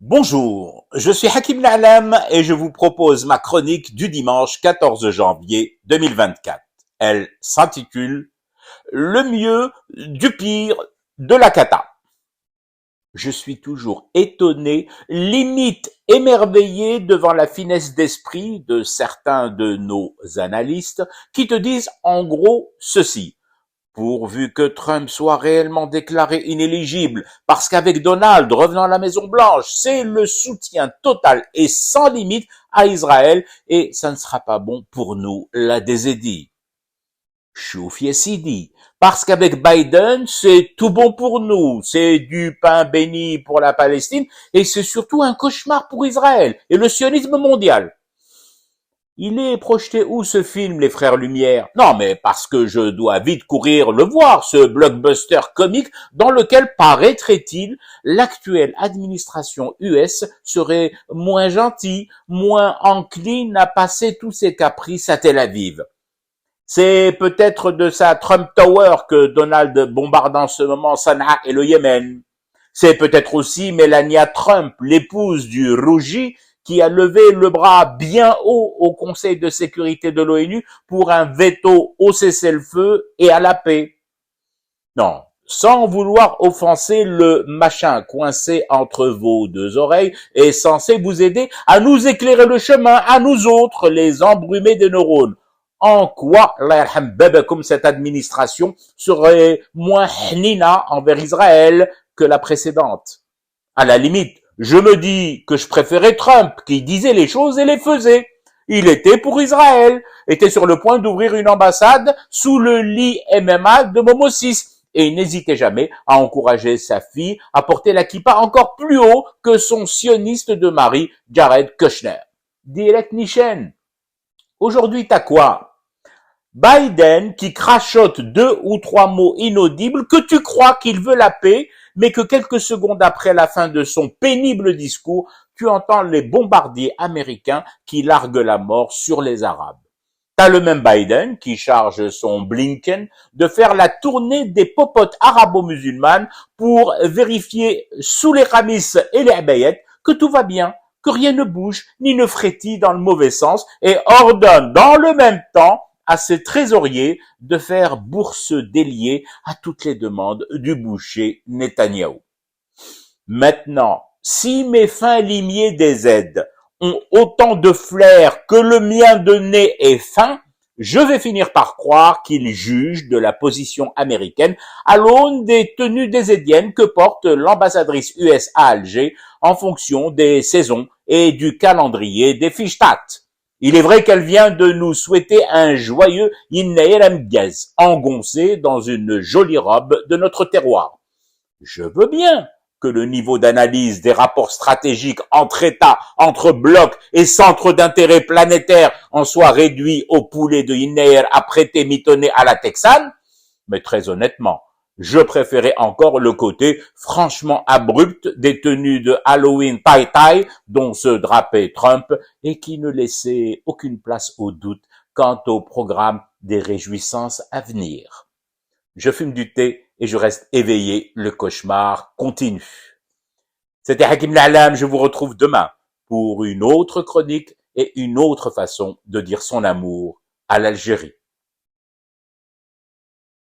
Bonjour, je suis Hakim Na'lam et je vous propose ma chronique du dimanche 14 janvier 2024. Elle s'intitule Le mieux du pire de la cata. Je suis toujours étonné, limite émerveillé devant la finesse d'esprit de certains de nos analystes qui te disent en gros ceci. Pourvu que Trump soit réellement déclaré inéligible, parce qu'avec Donald revenant à la Maison-Blanche, c'est le soutien total et sans limite à Israël, et ça ne sera pas bon pour nous, la Désédie. Chouf Yessidi, parce qu'avec Biden, c'est tout bon pour nous, c'est du pain béni pour la Palestine, et c'est surtout un cauchemar pour Israël et le sionisme mondial. Il est projeté où ce film, Les Frères Lumière? Non, mais parce que je dois vite courir le voir, ce blockbuster comique dans lequel, paraîtrait-il, l'actuelle administration US serait moins gentille, moins encline à passer tous ses caprices à Tel Aviv. C'est peut-être de sa Trump Tower que Donald bombarde en ce moment Sanaa et le Yémen. C'est peut-être aussi Melania Trump, l'épouse du Rougi, qui a levé le bras bien haut au Conseil de sécurité de l'ONU pour un veto au cessez-le-feu et à la paix. Non, sans vouloir offenser le machin coincé entre vos deux oreilles est censé vous aider à nous éclairer le chemin, à nous autres, les embrumés des neurones. En quoi, comme cette administration serait moins hnina envers Israël que la précédente? À la limite, je me dis que je préférais Trump, qui disait les choses et les faisait. Il était pour Israël, était sur le point d'ouvrir une ambassade sous le lit MMA de Momo 6, et il n'hésitait jamais à encourager sa fille à porter la kippa encore plus haut que son sioniste de mari, Jared Kushner. Direct Nichen. Aujourd'hui, t'as quoi? Biden qui crachote 2 ou 3 mots inaudibles que tu crois qu'il veut la paix, mais que quelques secondes après la fin de son pénible discours, tu entends les bombardiers américains qui larguent la mort sur les Arabes. T'as le même Biden qui charge son Blinken de faire la tournée des popotes arabo-musulmanes pour vérifier sous les ramis et les abayettes que tout va bien, que rien ne bouge ni ne frétille dans le mauvais sens, et ordonne dans le même temps à ses trésoriers de faire bourse déliée à toutes les demandes du boucher Netanyahou. Maintenant, si mes fins limiers des aides ont autant de flair que le mien de nez est fin, je vais finir par croire qu'ils jugent de la position américaine à l'aune des tenues désédiennes que porte l'ambassadrice US à Alger en fonction des saisons et du calendrier des Fichtat. Il est vrai qu'elle vient de nous souhaiter un joyeux Yinnaïrem Gaz, engoncé dans une jolie robe de notre terroir. Je veux bien que le niveau d'analyse des rapports stratégiques entre États, entre blocs et centres d'intérêt planétaire en soit réduit au poulet de Yinnaïr apprêté mitonné à la texane, mais très honnêtement, je préférais encore le côté franchement abrupt des tenues de Halloween tie-tie dont se drapait Trump et qui ne laissait aucune place au doute quant au programme des réjouissances à venir. Je fume du thé et je reste éveillé, le cauchemar continue. C'était Hakim Na'lam, je vous retrouve demain pour une autre chronique et une autre façon de dire son amour à l'Algérie.